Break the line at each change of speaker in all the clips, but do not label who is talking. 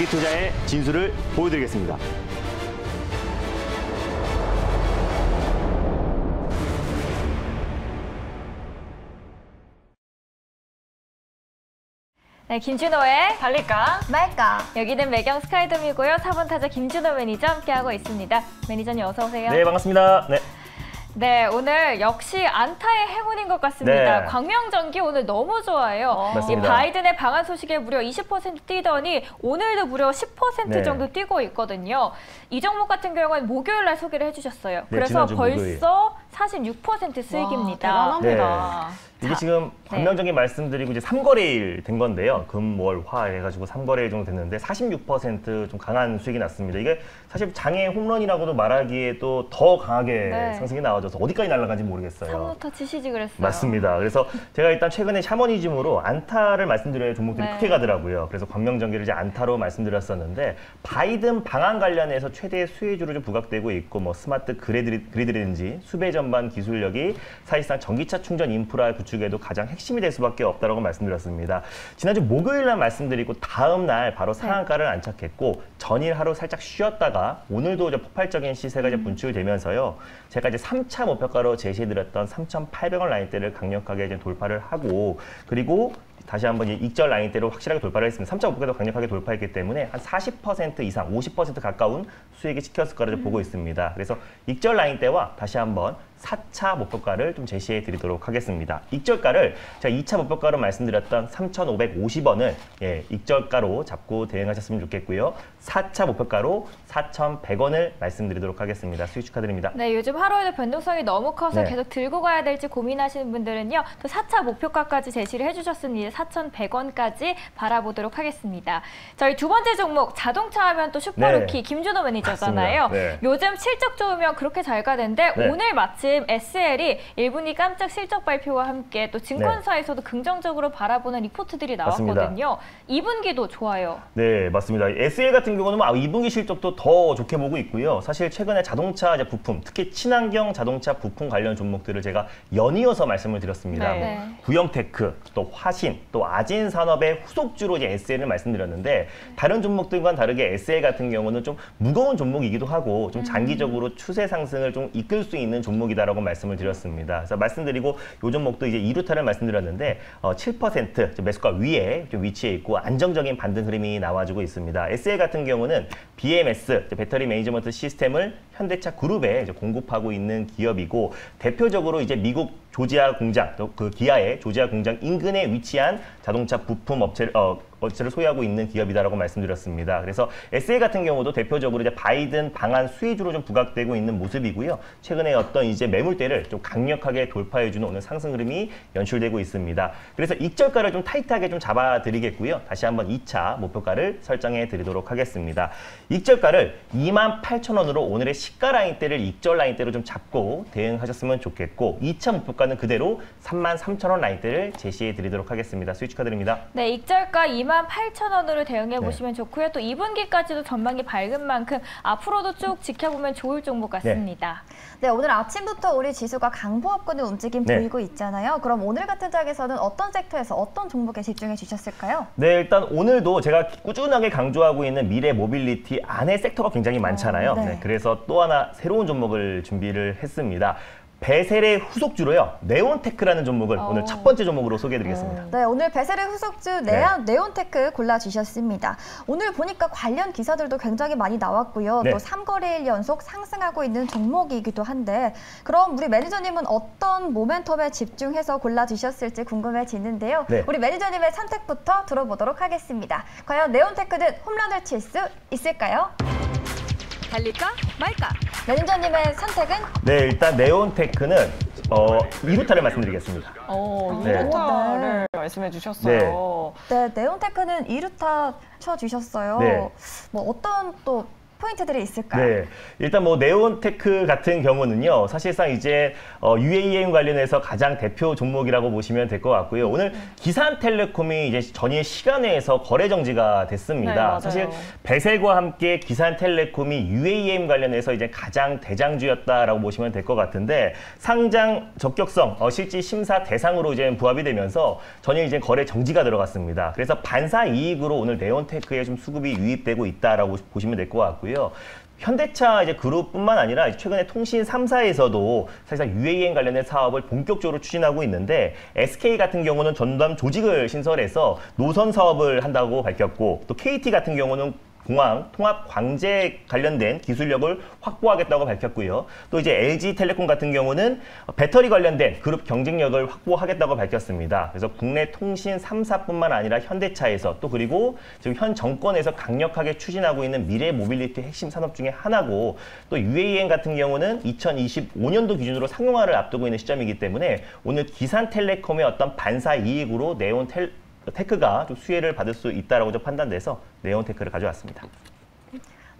장기 투자의 진수를 보여드리겠습니다.
네, 김준호의
달릴까
말까. 여기는 매경 스카이돔이고요. 4번 타자 김준호 매니저 함께하고 있습니다. 매니저님 어서 오세요.
네, 반갑습니다.
네, 오늘 역시 안타의 행운인 것 같습니다.
네.
광명전기 오늘 너무 좋아요.
맞습니다.
이 바이든의 방한 소식에 무려 20% 뛰더니 오늘도 무려 10%
네.
정도 뛰고 있거든요. 이 종목 같은 경우는 목요일 날 소개를 해주셨어요.
네,
그래서
지난주
벌써 46% 수익입니다.
와, 대단합니다.
이게 지금 광명전기 말씀드리고 이제 3거래일 된 건데요. 금, 월, 화 해가지고 3거래일 정도 됐는데 46%좀 강한 수익이 났습니다. 이게 사실 장애 홈런이라고도 말하기에도 더 강하게 상승이 나와줘서 어디까지 날아간지 모르겠어요.
3루타 치시지 그랬어요.
맞습니다. 그래서 제가 일단 최근에 샤머니즘으로 안타를 말씀드려야 종목들이 크게 가더라고요. 그래서 광명전기를 이제 안타로 말씀드렸었는데 바이든 방한 관련해서 최대 수혜주로 좀 부각되고 있고 뭐 스마트 그리드라든지 수배 전반 기술력이 사실상 전기차 충전 인프라 구축에도 가장 핵심이 될 수밖에 없다고 말씀드렸습니다. 지난주 목요일 날 말씀드리고 다음 날 바로 상한가를 안착했고 전일 하루 살짝 쉬었다가 오늘도 이제 폭발적인 시세가 이제 분출되면서요. 제가 이제 3차 목표가로 제시해드렸던 3,800원 라인대를 강력하게 이제 돌파를 하고 그리고 다시 한번 익절 라인대로 확실하게 돌파를 했습니다. 3차 목표가도 강력하게 돌파했기 때문에 한 40% 이상, 50% 가까운 수익이 찍혔을 거라고 보고 있습니다. 그래서 익절 라인대와 다시 한번 4차 목표가를 좀 제시해 드리도록 하겠습니다. 익절가를 제가 2차 목표가로 말씀드렸던 3,550원을 익절가로 잡고 대응하셨으면 좋겠고요. 4차 목표가로 4,100원을 말씀드리도록 하겠습니다. 수익 축하드립니다.
네, 요즘 하루에도 변동성이 너무 커서 계속 들고 가야 될지 고민하시는 분들은요. 또 4차 목표가까지 제시를 해주셨으니 4,100원까지 바라보도록 하겠습니다. 저희 두 번째 종목 자동차 하면 또 슈퍼루키 김준호 매니저잖아요. 요즘 실적 좋으면 그렇게 잘 가는데 오늘 마침 SL이 1분기 깜짝 실적 발표와 함께 또 증권사에서도 긍정적으로 바라보는 리포트들이 나왔거든요. 2분기도 좋아요.
네, 맞습니다. SL 같은 경우는 2분기 실적도 더 좋게 보고 있고요. 사실 최근에 자동차 부품, 특히 친환경 자동차 부품 관련 종목들을 제가 연이어서 말씀을 드렸습니다. 구형테크, 또 화신, 또 아진산업의 후속주로 이제 SL을 말씀드렸는데 다른 종목들과는 다르게 SL 같은 경우는 좀 무거운 종목이기도 하고 좀 장기적으로 추세 상승을 좀 이끌 수 있는 종목이다라고 말씀을 드렸습니다. 그래서 말씀드리고 요 종목도 이제 2루타를 말씀드렸는데 7% 매수가 위에 좀 위치해 있고 안정적인 반등 흐름이 나와주고 있습니다. SL 같은 경우는 BMS 배터리 매니지먼트 시스템을 현대차 그룹에 이제 공급하고 있는 기업이고 대표적으로 이제 미국 조지아 공장, 그 기아의 조지아 공장 인근에 위치한 자동차 부품 업체를 소유하고 있는 기업이다라고 말씀드렸습니다. 그래서 SL 같은 경우도 대표적으로 이제 바이든 방한 수혜주로 좀 부각되고 있는 모습이고요. 최근에 어떤 이제 매물대를 좀 강력하게 돌파해주는 오늘 상승 흐름이 연출되고 있습니다. 그래서 익절가를 좀 타이트하게 좀 잡아드리겠고요. 다시 한번 2차 목표가를 설정해 드리도록 하겠습니다. 익절가를 28,000원으로 오늘의 시가 라인대를 익절 라인대로 좀 잡고 대응하셨으면 좋겠고 2차 목표가는 그대로 33,000원 라인대를 제시해 드리도록 하겠습니다. 수익 축하드립니다.
네, 익절가 28,000원으로 대응해 보시면 좋고요. 또 2분기까지도 전망이 밝은 만큼 앞으로도 쭉 지켜보면 좋을 종목 같습니다.
네, 오늘 아침부터 우리 지수가 강보합권의 움직임 보이고 있잖아요. 그럼 오늘 같은 장에서는 어떤 섹터에서 어떤 종목에 집중해 주셨을까요?
네, 일단 오늘도 제가 꾸준하게 강조하고 있는 미래 모빌리티 안에 섹터가 굉장히 많잖아요. 그래서 또 하나 새로운 종목을 준비를 했습니다. 베셀의 후속주로요. 네온테크라는 종목을 오늘 첫 번째 종목으로 소개해드리겠습니다.
네, 오늘 베셀의 후속주 네온테크 골라주셨습니다. 오늘 보니까 관련 기사들도 굉장히 많이 나왔고요. 또 3거래일 연속 상승하고 있는 종목이기도 한데 그럼 우리 매니저님은 어떤 모멘텀에 집중해서 골라주셨을지 궁금해지는데요. 우리 매니저님의 선택부터 들어보도록 하겠습니다. 과연 네온테크는 홈런을 칠 수 있을까요? 달릴까 말까? 매니저님의 선택은?
네, 일단 네온테크는 2루타를 말씀드리겠습니다.
2루타를 말씀해 주셨어요.
네, 네온테크는 2루타 쳐주셨어요. 뭐 어떤 또 포인트들이 있을까요?
네, 일단 뭐 네온테크 같은 경우는요, 사실상 이제 UAM 관련해서 가장 대표 종목이라고 보시면 될 것 같고요. 오늘 기산텔레콤이 이제 전일 시간외에서 거래 정지가 됐습니다.
네,
사실 배셀과 함께 기산텔레콤이 UAM 관련해서 이제 가장 대장주였다라고 보시면 될 것 같은데 상장 적격성 실질 심사 대상으로 이제 부합이 되면서 전일 이제 거래 정지가 들어갔습니다. 그래서 반사 이익으로 오늘 네온테크에 좀 수급이 유입되고 있다라고 보시면 될 것 같고요. 현대차 이제 그룹뿐만 아니라 최근에 통신 3사에서도 사실상 UAM 관련된 사업을 본격적으로 추진하고 있는데 SK 같은 경우는 전담 조직을 신설해서 노선 사업을 한다고 밝혔고 또 KT 같은 경우는 공항, 통합, 광재 관련된 기술력을 확보하겠다고 밝혔고요. 또 이제 LG텔레콤 같은 경우는 배터리 관련된 그룹 경쟁력을 확보하겠다고 밝혔습니다. 그래서 국내 통신 3사뿐만 아니라 현대차에서 또 그리고 지금 현 정권에서 강력하게 추진하고 있는 미래 모빌리티 핵심 산업 중에 하나고 또 UAM 같은 경우는 2025년도 기준으로 상용화를 앞두고 있는 시점이기 때문에 오늘 기산텔레콤의 어떤 반사 이익으로 네온테크가 좀 수혜를 받을 수 있다라고 좀 판단돼서 네온테크를 가져왔습니다.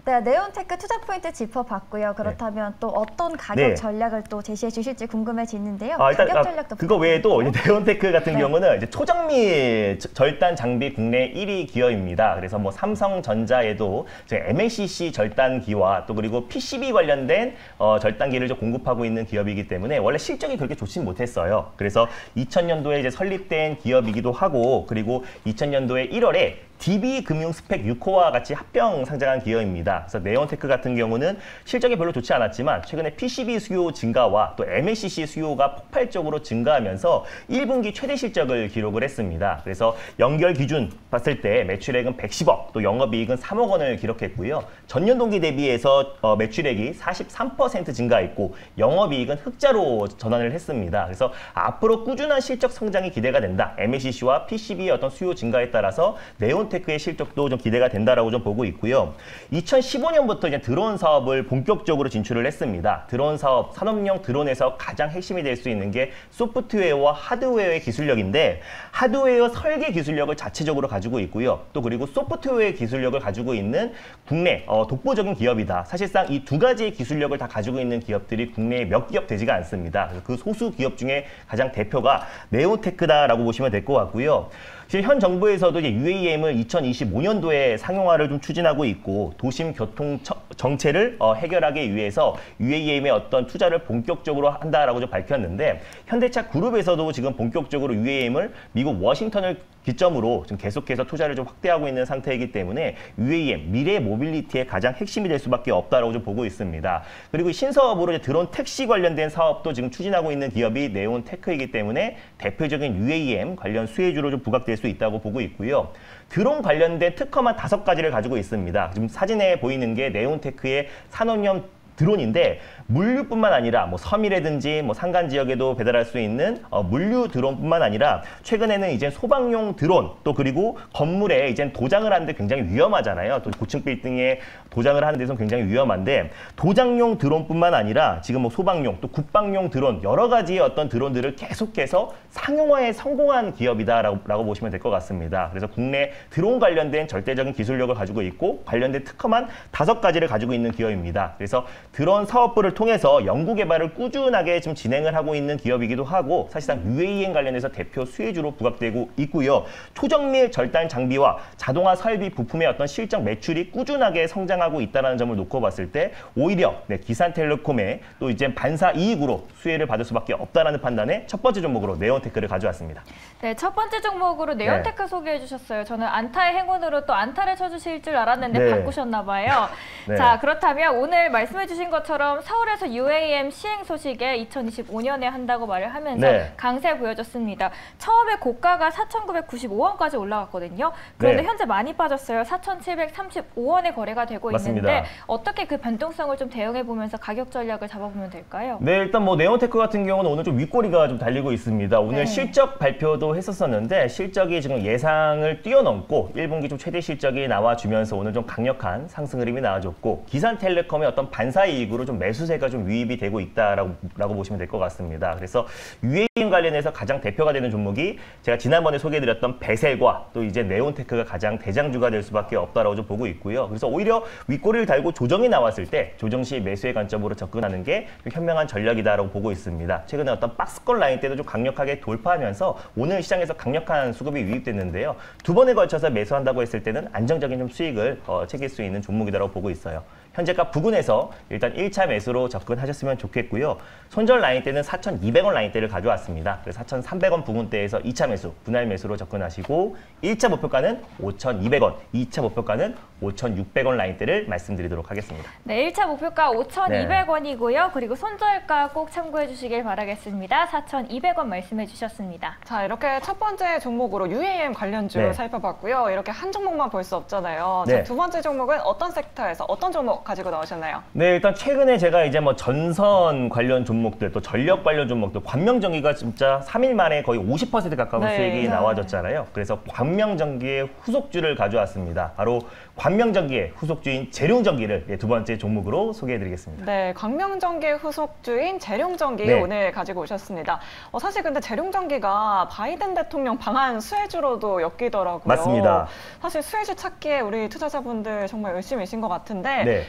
네, 네온테크 투자 포인트 짚어봤고요. 그렇다면 또 어떤 가격 전략을 또 제시해 주실지 궁금해지는데요.
일단
가격 전략도
그거 외에도 네온테크 같은 경우는 이제 초정밀 절단 장비 국내 1위 기업입니다. 그래서 뭐 삼성전자에도 MLCC 절단기와 또 그리고 PCB 관련된 절단기를 좀 공급하고 있는 기업이기 때문에 원래 실적이 그렇게 좋진 못했어요. 그래서 2000년도에 이제 설립된 기업이기도 하고 그리고 2000년도에 1월에 DB금융스펙 6호와 같이 합병 상장한 기업입니다. 그래서 네온테크 같은 경우는 실적이 별로 좋지 않았지만 최근에 PCB 수요 증가와 또 MLCC 수요가 폭발적으로 증가하면서 1분기 최대 실적을 기록을 했습니다. 그래서 연결 기준 봤을 때 매출액은 110억, 또 영업이익은 3억 원을 기록했고요. 전년 동기 대비해서 매출액이 43% 증가했고 영업이익은 흑자로 전환을 했습니다. 그래서 앞으로 꾸준한 실적 성장이 기대가 된다. MLCC와 PCB의 어떤 수요 증가에 따라서 네온테크의 실적도 좀 기대가 된다라고 좀 보고 있고요. 2015년부터 이제 드론 사업을 본격적으로 진출을 했습니다. 드론 사업, 산업용 드론에서 가장 핵심이 될 수 있는 게 소프트웨어와 하드웨어의 기술력인데 하드웨어 설계 기술력을 자체적으로 가지고 있고요. 또 그리고 소프트웨어의 기술력을 가지고 있는 국내 독보적인 기업이다. 사실상 이 두 가지의 기술력을 다 가지고 있는 기업들이 국내에 몇 기업 되지가 않습니다. 그래서 그 소수 기업 중에 가장 대표가 네온테크다라고 보시면 될 것 같고요. 현 정부에서도 이제 UAM을 2025년도에 상용화를 좀 추진하고 있고 도심 교통 정체를 해결하기 위해서 UAM의 어떤 투자를 본격적으로 한다라고 좀 밝혔는데 현대차 그룹에서도 지금 본격적으로 UAM을 미국 워싱턴을 기점으로 지금 계속해서 투자를 좀 확대하고 있는 상태이기 때문에 UAM 미래 모빌리티의 가장 핵심이 될 수밖에 없다라고 좀 보고 있습니다. 그리고 신사업으로 이제 드론 택시 관련된 사업도 지금 추진하고 있는 기업이 네온테크이기 때문에 대표적인 UAM 관련 수혜주로 좀 부각될 수 있다고 보고 있고요. 드론 관련된 특허만 5가지를 가지고 있습니다. 지금 사진에 보이는 게 네온테크의 산업용 드론인데 물류뿐만 아니라 뭐 섬이라든지 뭐 산간 지역에도 배달할 수 있는 물류 드론뿐만 아니라 최근에는 이제 소방용 드론 또 그리고 건물에 이제 도장을 하는데 굉장히 위험하잖아요. 또 고층 빌딩에 도장을 하는 데서 굉장히 위험한데 도장용 드론뿐만 아니라 지금 뭐 소방용 또 국방용 드론 여러 가지의 어떤 드론들을 계속해서 상용화에 성공한 기업이다라고 보시면 될 것 같습니다. 그래서 국내 드론 관련된 절대적인 기술력을 가지고 있고 관련된 특허만 5가지를 가지고 있는 기업입니다. 그래서 드론 사업부를 통해서 연구 개발을 꾸준하게 좀 진행을 하고 있는 기업이기도 하고 사실상 UAM 관련해서 대표 수혜주로 부각되고 있고요. 초정밀 절단 장비와 자동화 설비 부품의 어떤 실적 매출이 꾸준하게 성장하고 있다는 점을 놓고 봤을 때 오히려 기산텔레콤의 또 이제 반사 이익으로 수혜를 받을 수밖에 없다는 판단에 첫 번째 종목으로 네온테크를 가져왔습니다.
네, 첫 번째 종목으로 네온테크 소개해 주셨어요. 저는 안타의 행운으로 또 안타를 쳐주실 줄 알았는데 바꾸셨나 봐요. 자, 그렇다면 오늘 말씀해 주신 것처럼 서울에서 UAM 시행 소식에 2025년에 한다고 말을 하면서 강세 보여줬습니다. 처음에 고가가 4,995원까지 올라갔거든요. 그런데 현재 많이 빠졌어요. 4,735원에 거래가 되고 있는데 어떻게 그 변동성을 좀 대응해 보면서 가격 전략을 잡아보면 될까요?
네, 일단 뭐 네온테크 같은 경우는 오늘 좀 윗꼬리가 좀 달리고 있습니다. 오늘 실적 발표도 했었었는데 실적이 지금 예상을 뛰어넘고 1분기 좀 최대 실적이 나와주면서 오늘 좀 강력한 상승 흐름이 나와줬고 기산텔레콤의 어떤 반사 이익으로 좀 매수세가 좀 유입이 되고 있다라고 보시면 될 것 같습니다. 그래서 UAM 관련해서 가장 대표가 되는 종목이 제가 지난번에 소개해드렸던 베셀과 또 이제 네온테크가 가장 대장주가 될 수밖에 없다라고 좀 보고 있고요. 그래서 오히려 윗꼬리를 달고 조정이 나왔을 때 조정 시 매수의 관점으로 접근하는 게 현명한 전략이다라고 보고 있습니다. 최근에 어떤 박스권 라인 때도 좀 강력하게 돌파하면서 오늘 시장에서 강력한 수급이 유입됐는데요. 두 번에 걸쳐서 매수한다고 했을 때는 안정적인 좀 수익을 챙길 수 있는 종목이다라고 보고 있어요. 현재가 부근에서 일단 1차 매수로 접근하셨으면 좋겠고요. 손절 라인 때는 4,200원 라인대를 가져왔습니다. 그래서 4,300원 부근대에서 2차 매수, 분할 매수로 접근하시고 1차 목표가는 5,200원, 2차 목표가는 5,600원 라인대를 말씀드리도록 하겠습니다.
네, 1차 목표가 5,200원이고요. 그리고 손절가 꼭 참고해 주시길 바라겠습니다. 4,200원 말씀해 주셨습니다.
자, 이렇게 첫 번째 종목으로 UAM 관련주 살펴봤고요. 이렇게 한 종목만 볼 수 없잖아요. 자, 두 번째 종목은 어떤 섹터에서 어떤 종목 가지고 나오셨나요?
네, 일단 최근에 제가 이제 뭐 전선 관련 종목들 또 전력 관련 종목들 광명전기가 진짜 3일 만에 거의 50% 가까운 수익이 나와졌잖아요. 그래서 광명전기의 후속주를 가져왔습니다. 바로 광명전기의 후속주인 재룡전기를 두 번째 종목으로 소개해드리겠습니다.
네, 광명전기의 후속주인 재룡전기 오늘 가지고 오셨습니다. 사실 근데 재룡전기가 바이든 대통령 방한 수혜주로도 엮이더라고요.
맞습니다.
사실 수혜주 찾기에 우리 투자자분들 정말 열심히신 것 같은데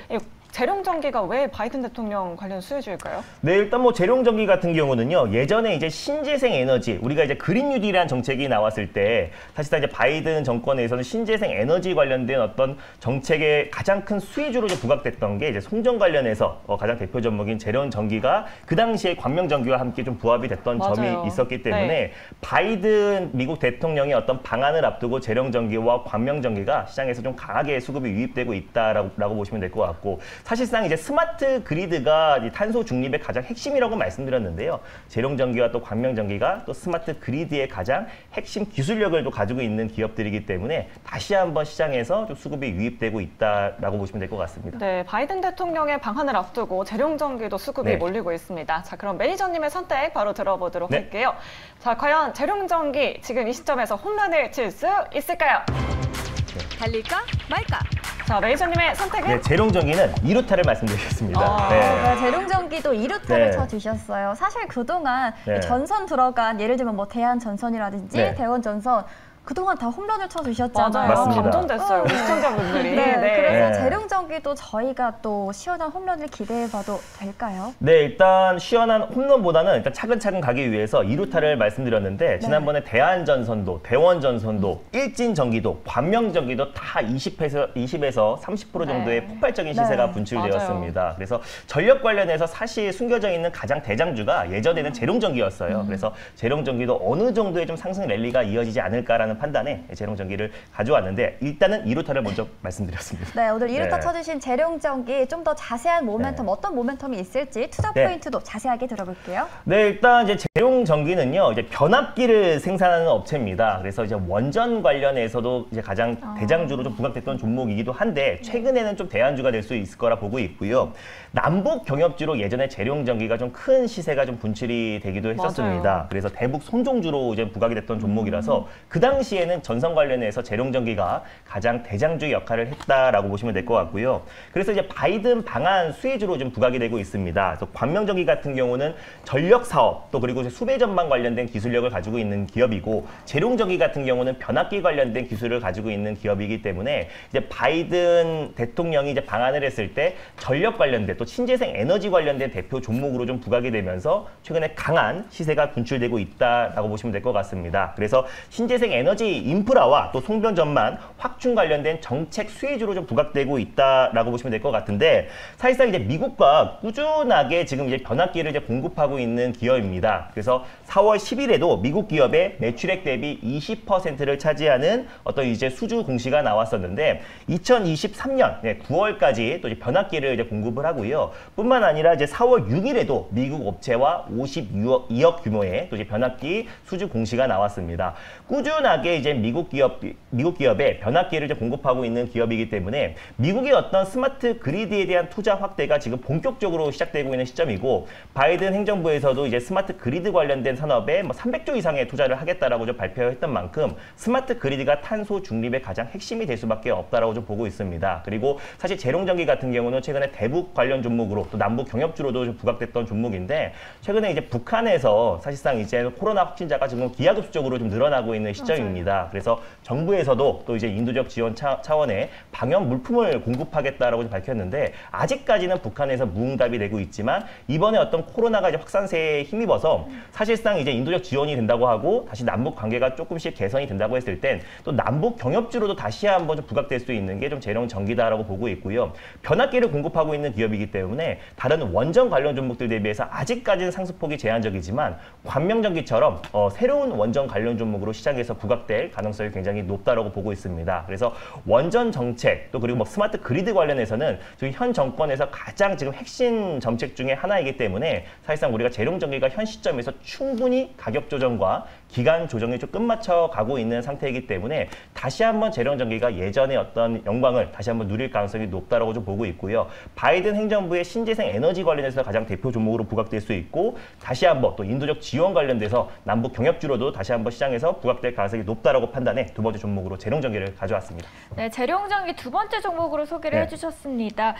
재룡전기가 왜 바이든 대통령 관련 수혜주일까요?
네, 일단 뭐 재룡전기 같은 경우는요. 예전에 이제 신재생 에너지, 우리가 이제 그린 뉴딜이라는 정책이 나왔을 때 사실상 이제 바이든 정권에서는 신재생 에너지 관련된 어떤 정책의 가장 큰 수혜주로 부각됐던 게 이제 송전 관련해서 가장 대표 종목인 재룡전기가 그 당시에 광명전기와 함께 좀 부합이 됐던 점이 있었기 때문에 바이든 미국 대통령의 어떤 방안을 앞두고 재룡전기와 광명전기가 시장에서 좀 강하게 수급이 유입되고 있다라고 보시면 될 것 같고, 사실상 이제 스마트 그리드가 탄소 중립의 가장 핵심이라고 말씀드렸는데요. 재룡전기와 또 광명전기가 또 스마트 그리드의 가장 핵심 기술력을 또 가지고 있는 기업들이기 때문에 다시 한번 시장에서 좀 수급이 유입되고 있다라고 보시면 될 것 같습니다.
네, 바이든 대통령의 방한을 앞두고 재룡전기도 수급이 몰리고 있습니다. 자, 그럼 매니저님의 선택 바로 들어보도록 할게요. 자, 과연 재룡전기 지금 이 시점에서 홈런을 칠 수 있을까요?
달릴까 말까?
자, 매니저님의 선택은?
네, 재룡전기는 2루타를 말씀드리겠습니다.
재룡전기도 2루타를 쳐주셨어요. 사실 그동안 전선 들어간 예를 들면 뭐 대한전선이라든지 대원전선 그동안 다 홈런을 쳐주셨잖아요.
맞습니다. 감동됐어요, 우리 시청자분들이.
그래서 재룡전기도 저희가 또 시원한 홈런을 기대해봐도 될까요?
네, 일단 시원한 홈런보다는 일단 차근차근 가기 위해서 2루타를 말씀드렸는데 지난번에 대한전선도, 대원전선도, 일진전기도, 광명전기도 다 20에서 30% 정도의 폭발적인 시세가 분출되었습니다. 그래서 전력 관련해서 사실 숨겨져 있는 가장 대장주가 예전에는 재룡전기였어요. 그래서 재룡전기도 어느 정도의 좀 상승 랠리가 이어지지 않을까라는 판단에 재룡전기를 가져왔는데 일단은 2루타를 먼저 말씀드렸습니다.
네, 오늘 2루타 쳐주신 재룡전기 좀 더 자세한 모멘텀, 어떤 모멘텀이 있을지 투자 포인트도 자세하게 들어볼게요. 네,
일단 이제 재룡전기는요, 이제 변압기를 생산하는 업체입니다. 그래서 이제 원전 관련해서도 이제 가장 대장주로 좀 부각됐던 종목이기도 한데 최근에는 좀 대안주가 될 수 있을 거라 보고 있고요. 남북 경협주로 예전에 재룡전기가 좀 큰 시세가 좀 분출이 되기도 했었습니다. 그래서 대북 손종주로 이제 부각이 됐던 종목이라서 그 당시에는 전선 관련해서 재룡전기가 가장 대장주 역할을 했다라고 보시면 될 것 같고요. 그래서 이제 바이든 방한 수혜주로 좀 부각이 되고 있습니다. 그래서 광명전기 같은 경우는 전력 사업 또 그리고 수배 전망 관련된 기술력을 가지고 있는 기업이고 재룡전기 같은 경우는 변압기 관련된 기술을 가지고 있는 기업이기 때문에 이제 바이든 대통령이 이제 방한을 했을 때 전력 관련된 또 신재생 에너지 관련된 대표 종목으로 좀 부각이 되면서 최근에 강한 시세가 분출되고 있다라고 보시면 될 것 같습니다. 그래서 신재생 에너지 인프라와 또 송변 전망 확충 관련된 정책 수혜주로 좀 부각되고 있다라고 보시면 될 것 같은데 사실상 이제 미국과 꾸준하게 지금 이제 변압기를 이제 공급하고 있는 기업입니다. 그래서 4월 10일에도 미국 기업의 매출액 대비 20%를 차지하는 어떤 이제 수주 공시가 나왔었는데 2023년 9월까지 또 이제 변압기를 이제 공급을 하고요. 뿐만 아니라 이제 4월 6일에도 미국 업체와 52억 규모의 또 이제 변압기 수주 공시가 나왔습니다. 꾸준하게 워낙에 이제 미국 기업에 변압기를 이제 공급하고 있는 기업이기 때문에 미국의 어떤 스마트 그리드에 대한 투자 확대가 지금 본격적으로 시작되고 있는 시점이고, 바이든 행정부에서도 이제 스마트 그리드 관련된 산업에 뭐 300조 이상의 투자를 하겠다라고 좀 발표했던 만큼 스마트 그리드가 탄소 중립의 가장 핵심이 될 수밖에 없다라고 좀 보고 있습니다. 그리고 사실 재룡전기 같은 경우는 최근에 대북 관련 종목으로 또 남북 경협주로도 좀 부각됐던 종목인데, 최근에 이제 북한에서 사실상 이제 코로나 확진자가 지금 기하급수적으로 좀 늘어나고 있는 시점입니다. 맞아요. 그래서 정부에서도 또 이제 인도적 지원 차원의 방역 물품을 공급하겠다라고 밝혔는데, 아직까지는 북한에서 무응답이 되고 있지만 이번에 어떤 코로나가 이제 확산세에 힘입어서 사실상 이제 인도적 지원이 된다고 하고 다시 남북 관계가 조금씩 개선이 된다고 했을 땐 또 남북 경협주로도 다시 한번 좀 부각될 수 있는 게 좀 재룡전기다라고 보고 있고요. 변압기를 공급하고 있는 기업이기 때문에 다른 원전 관련 종목들 대비해서 아직까지는 상승폭이 제한적이지만 관명전기처럼 새로운 원전 관련 종목으로 시장에서 부각될 가능성이 굉장히 높다라고 보고 있습니다. 그래서 원전 정책 또 그리고 뭐 스마트 그리드 관련해서는 지금 현 정권에서 가장 지금 핵심 정책 중에 하나이기 때문에 사실상 우리가 재룡전기가 현 시점에서 충분히 가격 조정과 기간 조정이 좀 끝마쳐 가고 있는 상태이기 때문에 다시 한번 재룡전기가 예전의 어떤 영광을 다시 한번 누릴 가능성이 높다라고 좀 보고 있고요. 바이든 행정부의 신재생 에너지 관련해서 가장 대표 종목으로 부각될 수 있고, 다시 한번 또 인도적 지원 관련돼서 남북 경협주로도 다시 한번 시장에서 부각될 가능성이 높다라고 판단해 두 번째 종목으로 재룡전기를 가져왔습니다.
네, 재룡전기 두 번째 종목으로 소개를 해주셨습니다.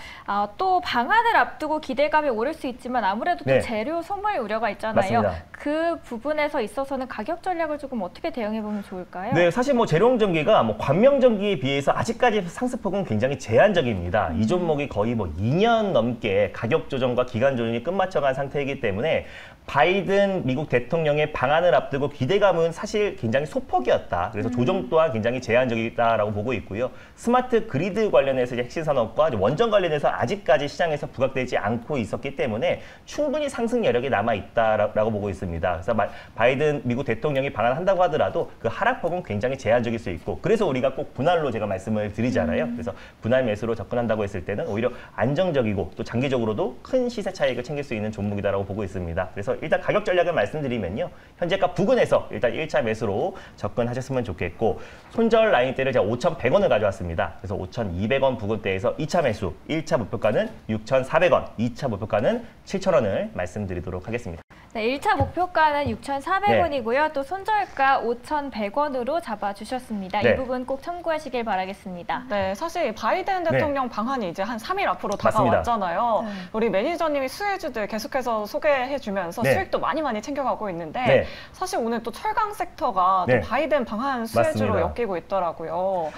또 방한을 앞두고 기대감이 오를 수 있지만 아무래도 또 재료 소멸 우려가 있잖아요.
맞습니다.
그 부분에서 있어서는 가격 전략을 조금 어떻게 대응해보면 좋을까요?
네, 사실 뭐 재룡전기가 뭐 관명전기에 비해서 아직까지 상승폭은 굉장히 제한적입니다. 이 종목이 거의 뭐 2년 넘게 가격 조정과 기간 조정이 끝마쳐간 상태이기 때문에 바이든 미국 대통령의 방한을 앞두고 기대감은 사실 굉장히 소폭이었다. 그래서 조정 또한 굉장히 제한적이다라고 보고 있고요. 스마트 그리드 관련해서 이제 핵심 산업과 원전 관련해서 아직까지 시장에서 부각되지 않고 있었기 때문에 충분히 상승 여력이 남아 있다라고 보고 있습니다. 그래서 바이든 미국 대통령이 방한한다고 하더라도 그 하락폭은 굉장히 제한적일 수 있고, 그래서 우리가 꼭 분할로 제가 말씀을 드리잖아요. 그래서 분할 매수로 접근한다고 했을 때는 오히려 안정적이고 또 장기적으로도 큰 시세 차익을 챙길 수 있는 종목이다라고 보고 있습니다. 그래서 일단 가격 전략을 말씀드리면요. 현재가 부근에서 일단 1차 매수로 접근하셨으면 좋겠고, 손절 라인대를 제가 5,100원을 가져왔습니다. 그래서 5,200원 부근대에서 2차 매수, 1차 목표가는 6,400원, 2차 목표가는 7,000원을 말씀드리도록 하겠습니다.
네, 1차 목표가는 6,400원이고요. 또 손절가 5,100원으로 잡아주셨습니다. 이 부분 꼭 참고하시길 바라겠습니다.
네, 사실 바이든 대통령 방한이 이제 한 3일 앞으로 다가왔잖아요. 우리 매니저님이 수혜주들 계속해서 소개해주면서 수익도 많이 챙겨가고 있는데 사실 오늘 또 철강 섹터가 또 바이든 방한 수혜주로 엮이고 있더라고요.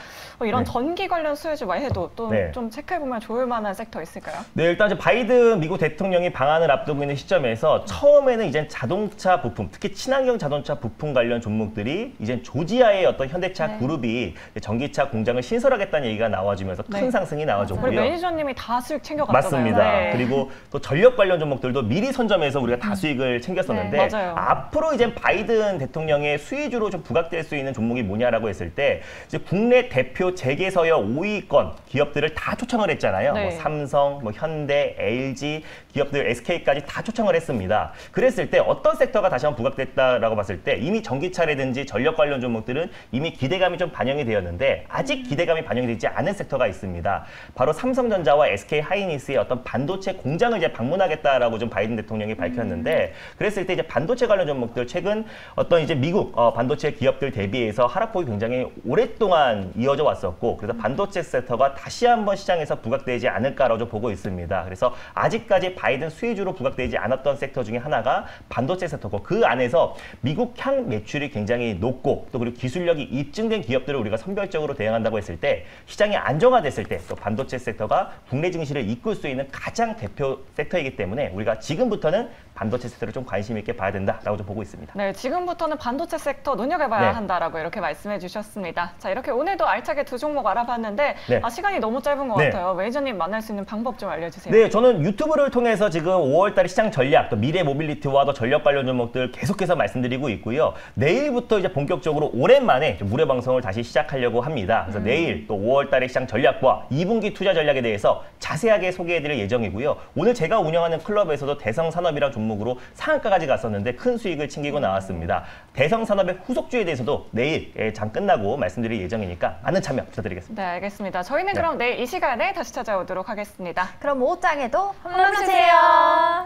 이런 전기 관련 수혜주만 해도 또 좀 체크해보면 좋을 만한 섹터 있을까요?
네, 일단 이제 바이든 미국 대통령이 방한을 앞두고 있는 시점에서 처음에는 이제 자동차 부품, 특히 친환경 자동차 부품 관련 종목들이 이제 조지아의 어떤 현대차 그룹이 전기차 공장을 신설하겠다는 얘기가 나와주면서 큰 상승이 나와줬고요.
우리 매니저님이 다 수익 챙겨갔잖아요.
맞습니다. 그리고 또 전력 관련 종목들도 미리 선점해서 우리가 다 수익을 챙겼었는데 앞으로 이제 바이든 대통령의 수혜주로 좀 부각될 수 있는 종목이 뭐냐라고 했을 때 이제 국내 대표 재계서열 5위권 기업들을 다 초청을 했잖아요. 뭐 삼성, 뭐 현대, LG 기업들, SK까지 다 초청을 했습니다. 그랬을 때 어떤 섹터가 다시 한번 부각됐다라고 봤을 때 이미 전기차라든지 전력 관련 종목들은 이미 기대감이 좀 반영이 되었는데 아직 기대감이 반영이 되지 않은 섹터가 있습니다. 바로 삼성전자와 SK하이닉스의 어떤 반도체 공장을 이제 방문하겠다라고 좀 바이든 대통령이 밝혔는데, 그랬을 때 이제 반도체 관련 종목들 최근 어떤 이제 미국 반도체 기업들 대비해서 하락폭이 굉장히 오랫동안 이어져 왔었고, 그래서 반도체 섹터가 다시 한번 시장에서 부각되지 않을까라고 좀 보고 있습니다. 그래서 아직까지 바이든 수혜주로 부각되지 않았던 섹터 중에 하나가 반도체 섹터고, 그 안에서 미국향 매출이 굉장히 높고 또 그리고 기술력이 입증된 기업들을 우리가 선별적으로 대응한다고 했을 때 시장이 안정화됐을 때 또 반도체 섹터가 국내 증시를 이끌 수 있는 가장 대표 섹터이기 때문에 우리가 지금부터는 반도체 섹터를 좀 관심 있게 봐야 된다라고 좀 보고 있습니다.
네, 지금부터는 반도체 섹터 눈여겨봐야 한다라고 이렇게 말씀해 주셨습니다. 자, 이렇게 오늘도 알차게 두 종목 알아봤는데 시간이 너무 짧은 것 같아요. 매니저님 만날 수 있는 방법 좀 알려주세요.
네, 저는 유튜브를 통해서 지금 5월달에 시장 전략, 또 미래 모빌리티와 더 전력 관련 종목들 계속해서 말씀드리고 있고요. 내일부터 이제 본격적으로 오랜만에 무료 방송을 다시 시작하려고 합니다. 그래서 내일 또 5월달에 시장 전략과 2분기 투자 전략에 대해서 자세하게 소개해드릴 예정이고요. 오늘 제가 운영하는 클럽에서도 대성산업이라는 종목 종목으로 상한가까지 갔었는데 큰 수익을 챙기고 나왔습니다. 대성산업의 후속주에 대해서도 내일 장 끝나고 말씀드릴 예정이니까 많은 참여 부탁드리겠습니다.
네, 알겠습니다. 저희는 그럼 내일 이 시간에 다시 찾아오도록 하겠습니다.
그럼 오후장에도
홈런 주세요.